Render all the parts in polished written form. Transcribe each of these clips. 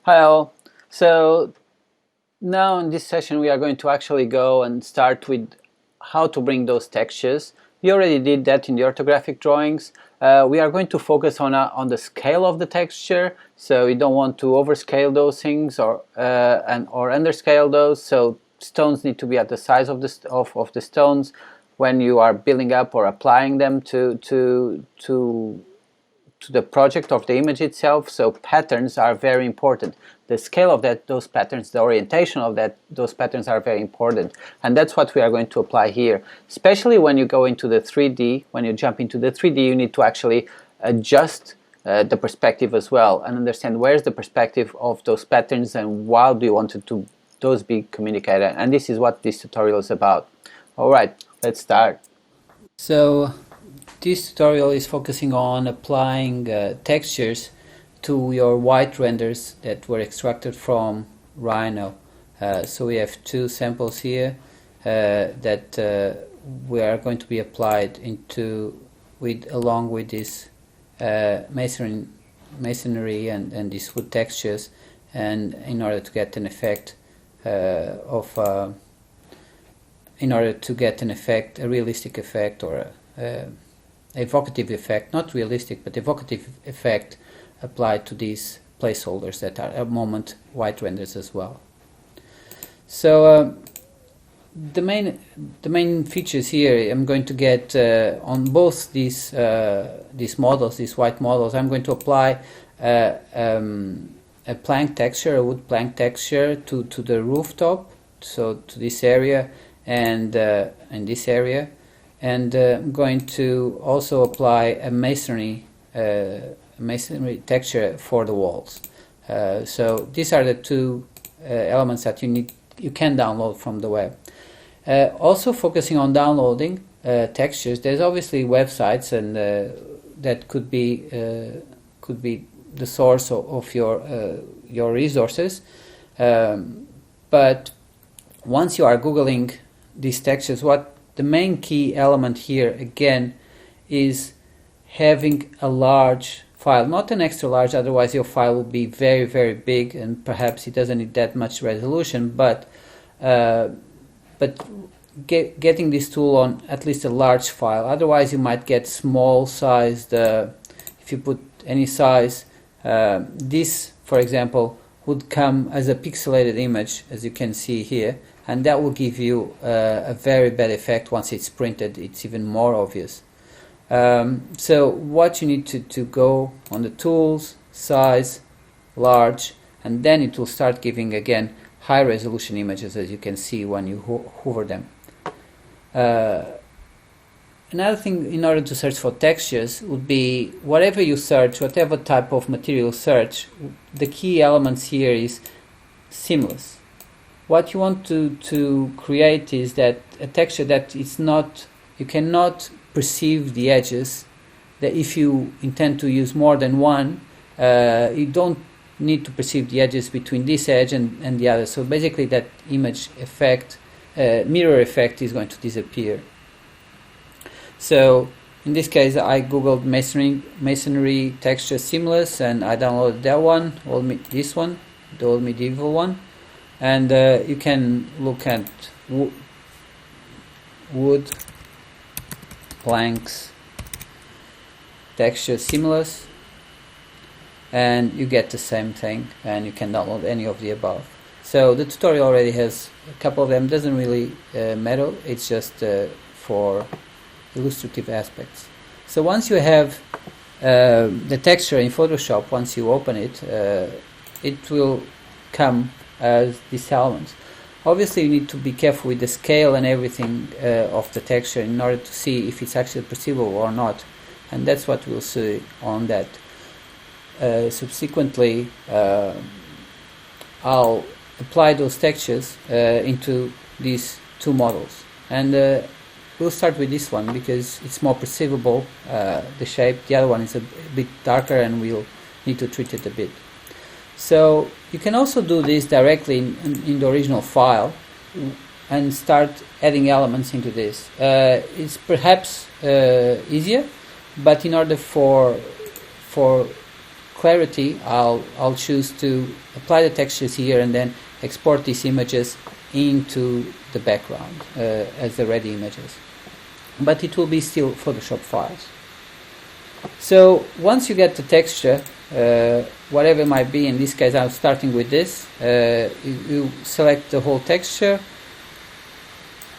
Hi all. So now in this session we are going to actually go and start with how to bring those textures. We already did that in the orthographic drawings. We are going to focus on the scale of the texture, so we don't want to overscale those things or underscale those. So stones need to be at the size of the stones when you are building up or applying them to the project of the image itself. So patterns are very important. The scale of those patterns, the orientation of those patterns are very important, and that's what we are going to apply here. Especially when you go into the 3D, when you jump into the 3D, you need to actually adjust the perspective as well and understand where's the perspective of those patterns and how do you want those be communicated. And this is what this tutorial is about. All right, let's start. So this tutorial is focusing on applying textures to your white renders that were extracted from Rhino. So we have two samples here that we are going to be applied along with this masonry and these wood textures, and in order to get an effect a realistic effect or evocative effect, not realistic, but evocative effect applied to these placeholders that are at the moment white renders as well. So the main features here I'm going to get on both these models, these white models. I'm going to apply a plank texture, a wood plank texture to the rooftop, so to this area and this area. And I'm going to also apply a masonry texture for the walls. So these are the two elements that you can download from the web. Also focusing on downloading textures, there's obviously websites, and that could be the source of your resources. But once you are Googling these textures, the main key element here again is having a large file, not an extra large, otherwise your file will be very, very big and perhaps it doesn't need that much resolution, but getting this tool on at least a large file. Otherwise you might get small sized, if you put any size, this for example would come as a pixelated image, as you can see here, and that will give you a very bad effect. Once it's printed, it's even more obvious. So what you need to go on the tools, size, large, and then it will start giving again high resolution images, as you can see when you hover them. Another thing, in order to search for textures, would be whatever you search, whatever type of material search, the key elements here is seamless. What you want to create is that a texture that you cannot perceive the edges, that if you intend to use more than one, you don't need to perceive the edges between this edge and the other. So basically that image effect, mirror effect, is going to disappear. So in this case I googled masonry texture seamless, and I downloaded that one, this one, the old medieval one. And you can look at wood planks texture seamless, and you get the same thing, and you can download any of the above. So the tutorial already has a couple of them. Doesn't really matter, it's just for illustrative aspects. So once you have the texture in Photoshop, once you open it, it will come as these elements. Obviously you need to be careful with the scale and everything of the texture in order to see if it's actually perceivable or not, and that's what we'll see on that. Subsequently I'll apply those textures into these two models, and we'll start with this one because it's more perceivable, the shape. The other one is a bit darker and we'll need to treat it a bit. So you can also do this directly in the original file and start adding elements into this. It's perhaps easier, but in order for clarity, I'll choose to apply the textures here and then export these images into the background as the ready images. But it will be still Photoshop files. So once you get the texture, whatever it might be, in this case I'm starting with this, you select the whole texture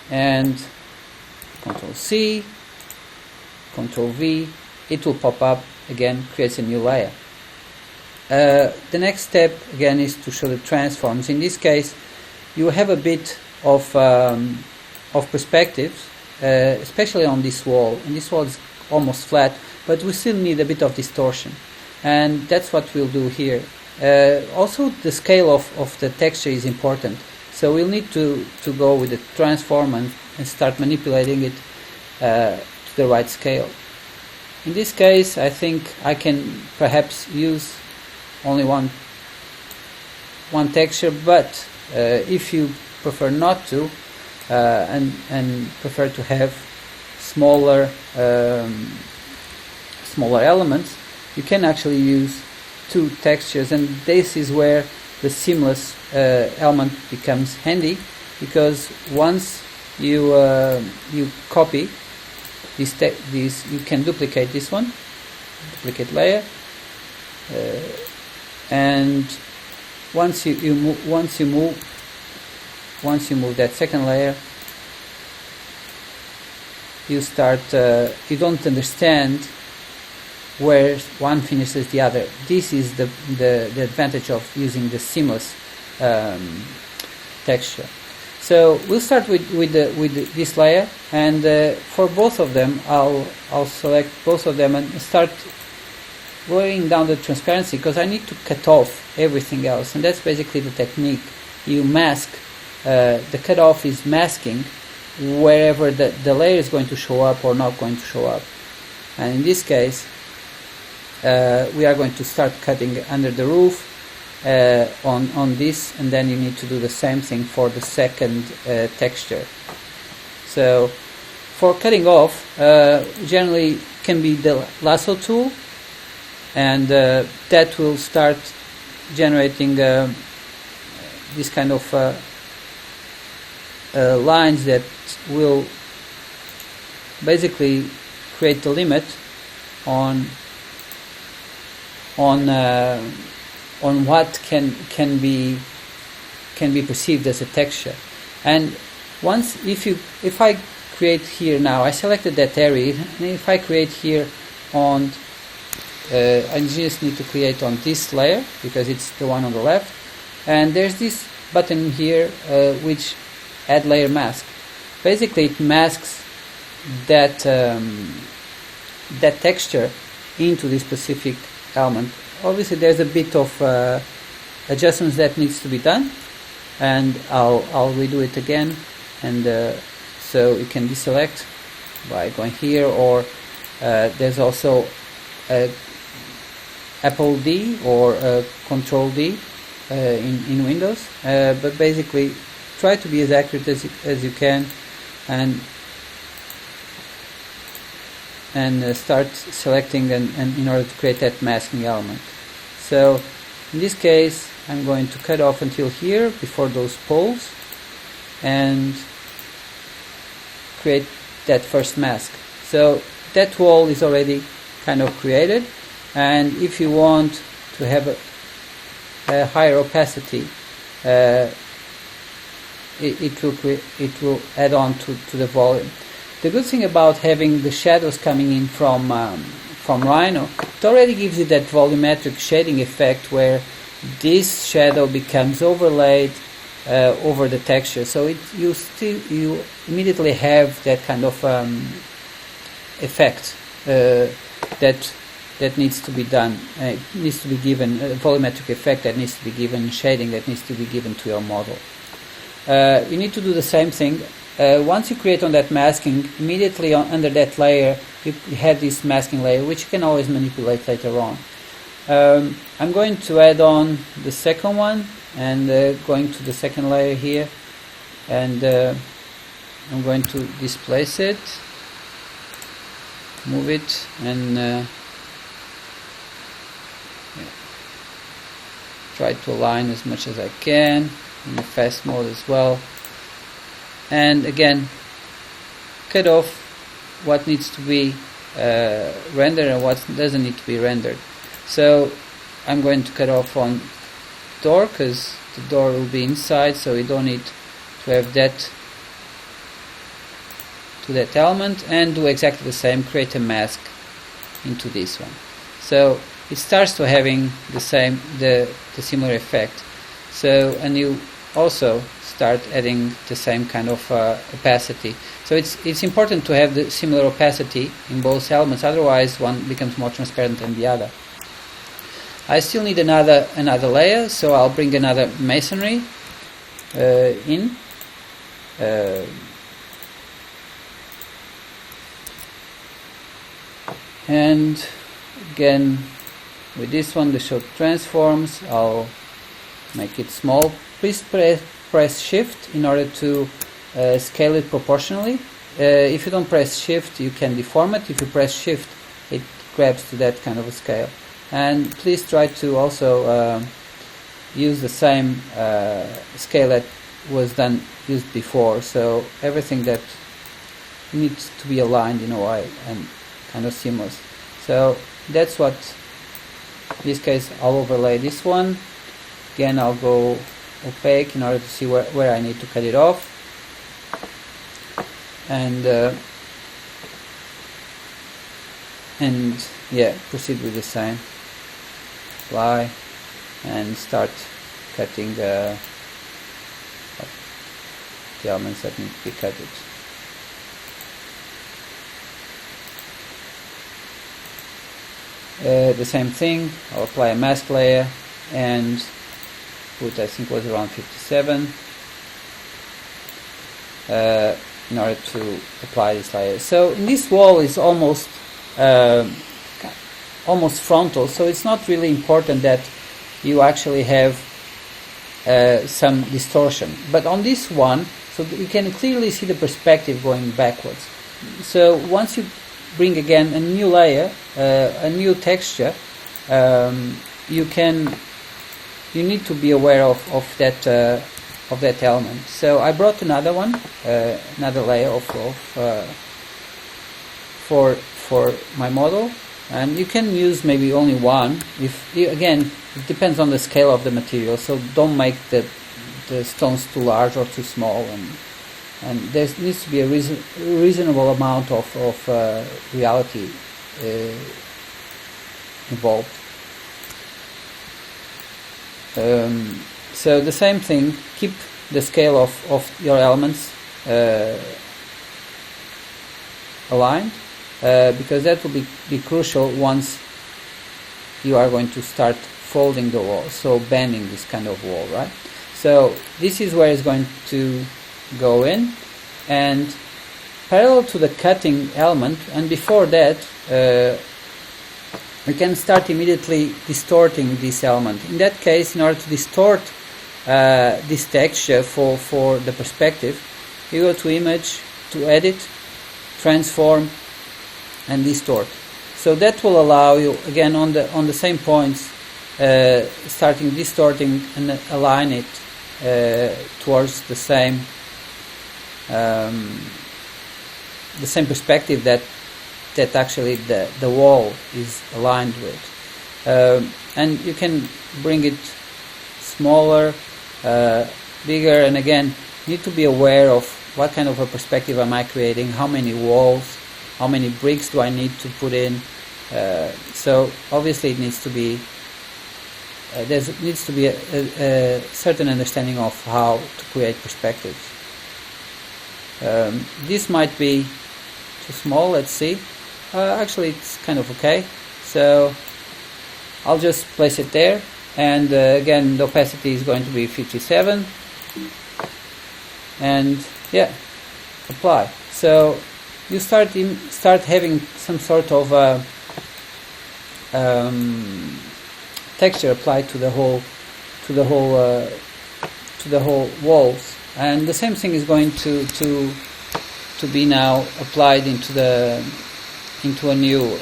and Ctrl C, Ctrl V, it will pop up again, creates a new layer. The next step again is to show the transforms. In this case you have a bit of perspectives, especially on this wall, and this wall is almost flat, but we still need a bit of distortion, and that's what we'll do here. Also the scale of the texture is important, so we'll need to go with the transform and start manipulating it to the right scale. In this case I think I can perhaps use only one texture, but if you prefer not to and prefer to have smaller elements, you can actually use two textures, and this is where the seamless element becomes handy, because once you copy these, you can duplicate this one, duplicate layer, and once you move that second layer, you don't understand where one finishes the other. This is the advantage of using the seamless texture. So we'll start with this layer, and for both of them I'll select both of them and start lowering down the transparency, because I need to cut off everything else, and that's basically the technique. You mask, the cutoff is masking wherever the layer is going to show up or not going to show up. And in this case we are going to start cutting under the roof on this, and then you need to do the same thing for the second texture. So for cutting off, generally can be the lasso tool, and that will start generating this kind of lines that will basically create the limit on what can be perceived as a texture. And if I create here now, I selected that area, and if I create here on I just need to create on this layer because it's the one on the left, and there's this button here which add layer mask. Basically it masks that texture into this specific element. Obviously there's a bit of adjustments that needs to be done, and I'll redo it again, and so you can deselect by going here, or there's also Apple D or Control D in Windows, but basically try to be as accurate as you can, and start selecting and in order to create that masking element. So in this case I'm going to cut off until here before those poles and create that first mask. So that wall is already kind of created, and if you want to have a higher opacity, it will add on to the volume. The good thing about having the shadows coming in from Rhino, it already gives you that volumetric shading effect where this shadow becomes overlaid over the texture. So you immediately have that kind of effect that needs to be done. It needs to be given a volumetric effect that needs to be given, shading that needs to be given to your model. You need to do the same thing. Once you create on that masking, immediately under that layer you have this masking layer, which you can always manipulate later on. I'm going to add on the second one, and going to the second layer here, and I'm going to displace it, move it, and try to align as much as I can in the fast mode as well, and again cut off what needs to be rendered and what doesn't need to be rendered. So I'm going to cut off on door because the door will be inside, so we don't need to have that to that element, and do exactly the same, create a mask into this one. So it starts to having the similar effect. So, and you also start adding the same kind of opacity. So it's important to have the similar opacity in both elements, otherwise one becomes more transparent than the other. I still need another layer, so I'll bring another masonry in. And again, with this one, the show transforms, I'll make it small. Please press Shift in order to scale it proportionally. If you don't press Shift, you can deform it. If you press Shift, it grabs to that kind of a scale. And please try to also use the same scale that was used before. So everything that needs to be aligned in a way and kind of seamless. So that's what, in this case, I'll overlay this one. Again, I'll go opaque in order to see where I need to cut it off. And yeah, proceed with the same. Apply and start cutting the elements that need to be cut. The same thing, I'll apply a mask layer and put, I think it was around 57 in order to apply this layer. So in this wall is almost frontal, so it's not really important that you actually have some distortion. But on this one, so you can clearly see the perspective going backwards. So once you bring again a new layer, a new texture, you need to be aware of that element. So I brought another one, another layer for my model, and you can use maybe only one. Again, it depends on the scale of the material. So don't make the stones too large or too small, and there needs to be a reasonable amount of reality involved. So the same thing, keep the scale of your elements aligned, because that will be crucial once you are going to start folding the wall, so bending this kind of wall, right? So this is where it's going to go in, and parallel to the cutting element, and before that we can start immediately distorting this element. In that case, in order to distort this texture for the perspective, you go to Image, to Edit, Transform, and Distort. So that will allow you, again, on the same points, starting distorting and align it towards the same perspective that actually the wall is aligned with. And you can bring it smaller, bigger, and again, you need to be aware of what kind of a perspective am I creating, how many walls, how many bricks do I need to put in. So obviously it needs to be there needs to be a certain understanding of how to create perspectives. This might be too small, let's see. Actually it's kind of okay, so I'll just place it there, and again the opacity is going to be 57, and yeah, apply. So you start having some sort of texture applied to the whole walls, and the same thing is going to be now applied into a new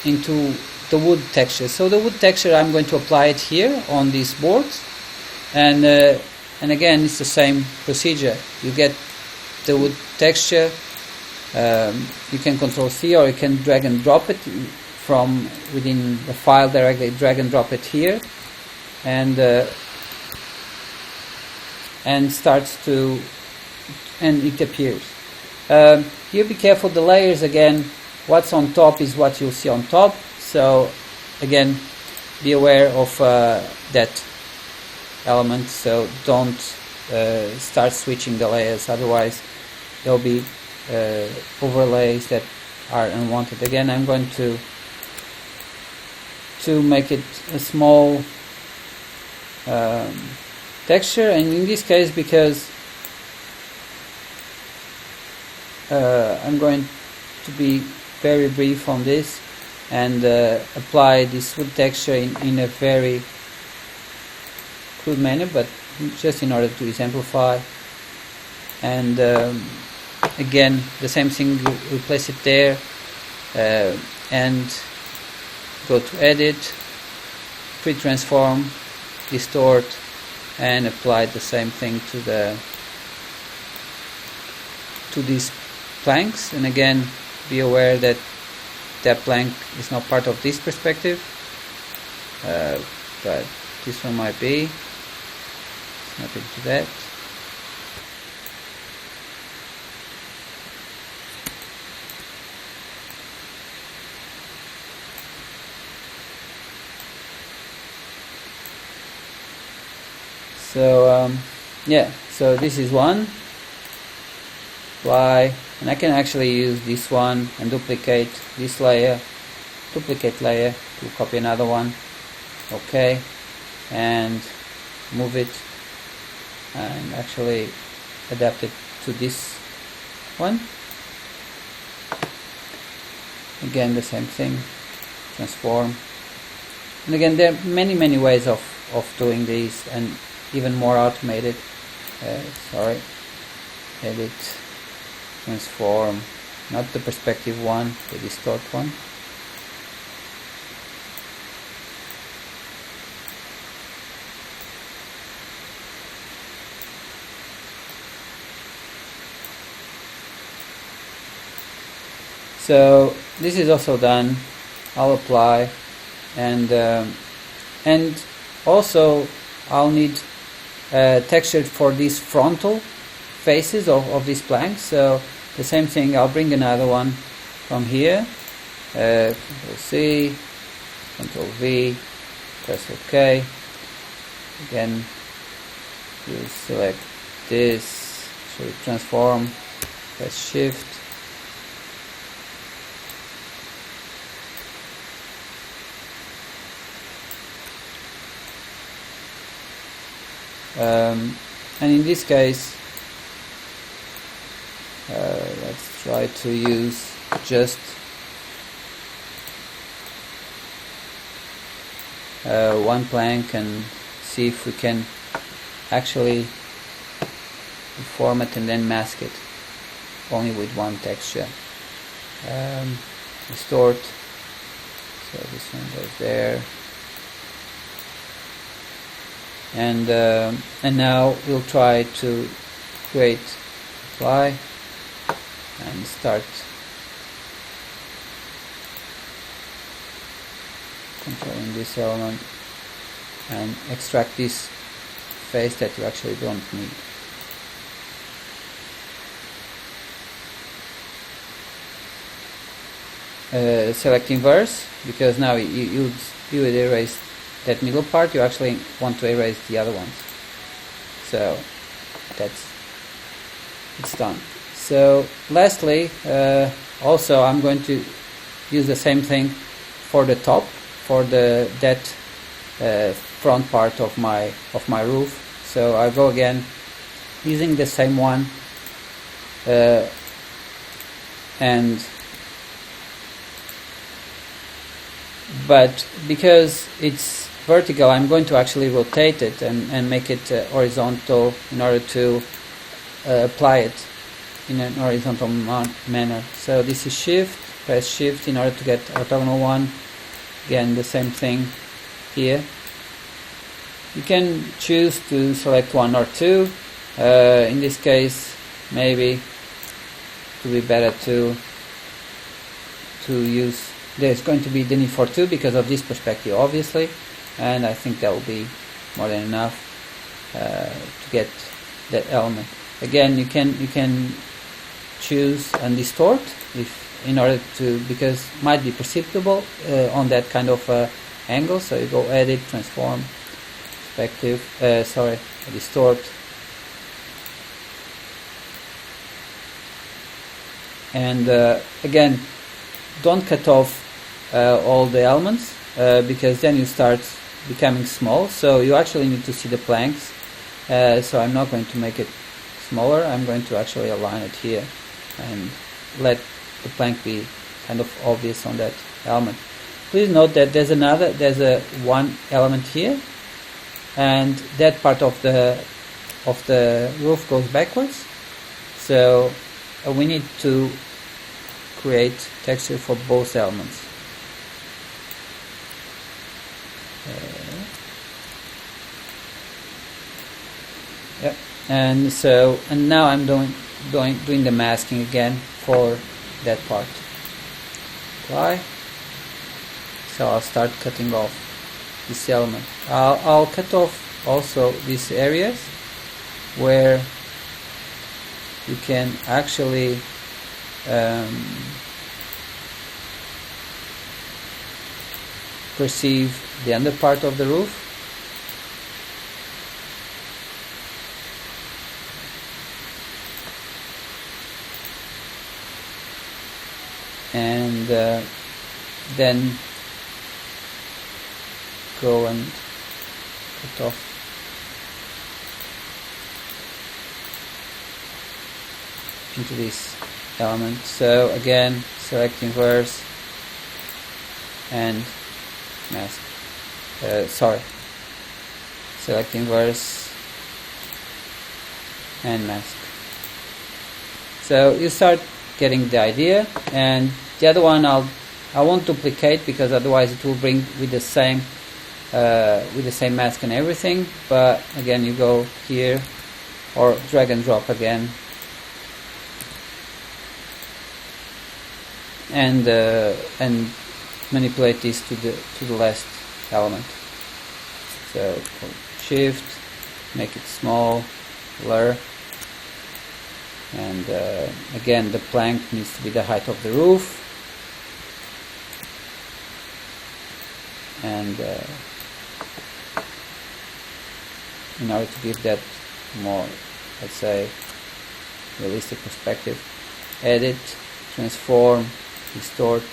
into the wood texture. So the wood texture, I'm going to apply it here on these boards, and again it's the same procedure. You get the wood texture. You can Control C, or you can drag and drop it from within the file directly. Drag and drop it here, and it appears. Here, be careful. The layers again. What's on top is what you'll see on top. So again, be aware of that element. So don't start switching the layers. Otherwise, there'll be overlays that are unwanted. Again, I'm going to make it a small texture, and in this case, because I'm going to be very brief on this and apply this wood texture in a very crude manner, but just in order to exemplify. And again, the same thing, we place it there and go to Edit, Pre-Transform, Distort, and apply the same thing to these planks. And again, be aware that that plank is not part of this perspective, but this one might be. Snap into that. So yeah, so this is one. Apply, and I can actually use this one and duplicate this layer, duplicate layer to copy another one. Okay, and move it and actually adapt it to this one. Again, the same thing, transform. And again, there are many ways of doing these, and even more automated. Edit, transform, not the perspective one, the distort one. So this is also done. I'll apply, and also I'll need texture for these frontal faces of these planks. So the same thing, I'll bring another one from here, Control C, Control V, press OK. Again, you select this, should transform, press Shift. And in this case, let's try to use just one plank and see if we can actually format and then mask it only with one texture. Distort, so this one goes there. And now we'll try to create, apply, and start controlling this element and extract this face that you actually don't need. Select inverse, because now you would erase that middle part. You actually want to erase the other ones. So it's done. So lastly, also I'm going to use the same thing for the top, for that front part of my roof. So I go again using the same one, but because it's vertical, I'm going to actually rotate it and make it horizontal in order to apply it in an horizontal manner. So this is Shift, press Shift in order to get orthogonal one, again the same thing here. You can choose to select one or two. In this case, maybe it would be better to use, there's going to be the need for two because of this perspective obviously, and I think that will be more than enough to get that element. Again, you can choose and distort in order to, because it might be perceptible on that kind of angle. So you go edit, transform, perspective, distort, and again, don't cut off all the elements because then you start becoming small. So you actually need to see the planks. So I'm not going to make it smaller. I'm going to actually align it here and let the plank be kind of obvious on that element. Please note that there's a one element here, and that part of the roof goes backwards. So we need to create texture for both elements. Yep. And now I'm doing the masking again for that part. Apply. So I'll start cutting off this element. I'll cut off also these areas where you can actually perceive the under part of the roof. And then go and cut off into this element. So again, select inverse and mask. Select inverse and mask. So you start getting the idea, and the other one I won't duplicate because otherwise it will bring with the same mask and everything. But again, you go here or drag and drop again, and manipulate this to the last element. So Shift, make it small, blur. And again, the plank needs to be the height of the roof, and in order to give that more, let's say, realistic perspective, edit, transform, distort.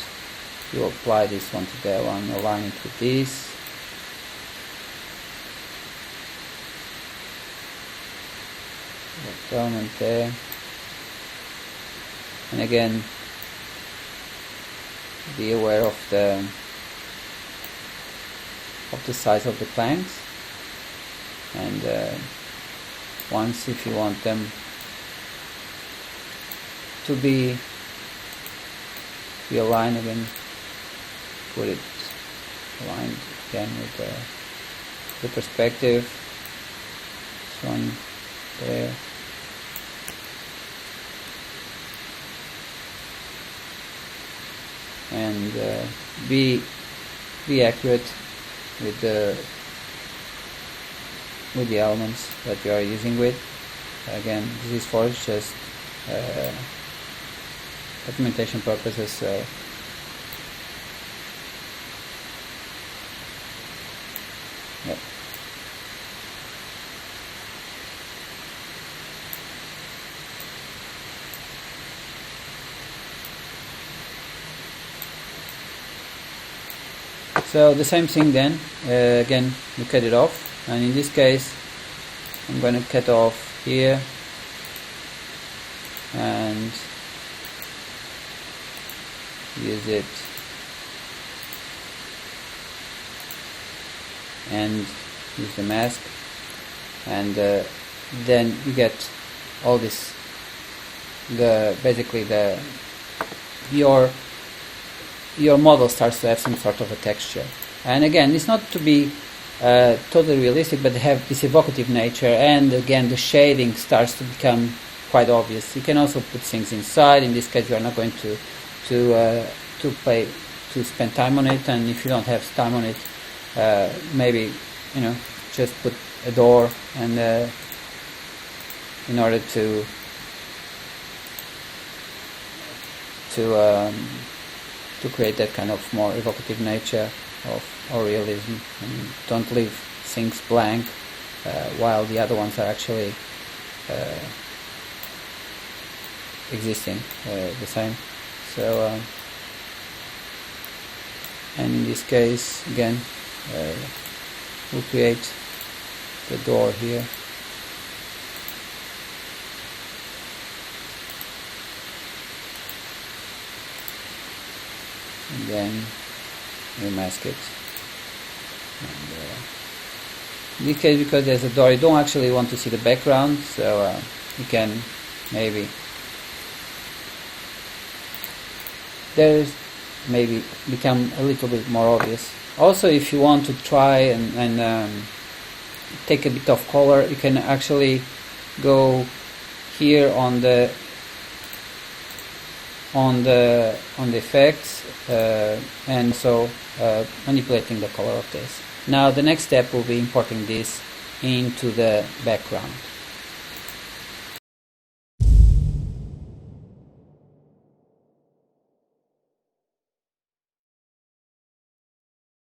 You apply this one to that one, align it with this. That element there. And again, be aware of the size of the planks, and once, if you want them to be aligned again, put it aligned again with the perspective. This one there. And be accurate with the elements that you are using with. Again, this is for just documentation purposes. So yep. So the same thing then, again, you cut it off, and in this case I'm going to cut off here and use it and use the mask, and then you get all this, your model starts to have some sort of a texture. And again, it's not to be totally realistic, but they have this evocative nature, and again the shading starts to become quite obvious. You can also put things inside. In this case we are not going to spend time on it, and if you don't have time on it, maybe just put a door, and in order to create that kind of more evocative nature or realism, and don't leave things blank while the other ones are actually existing the same. So and in this case again we'll create the door here. And then we mask it. And, in this case, because there's a door, you don't actually want to see the background, so you can maybe become a little bit more obvious. Also, if you want to try and take a bit of color, you can actually go here on the effects and so manipulating the color of this. Now the next step will be importing this into the background.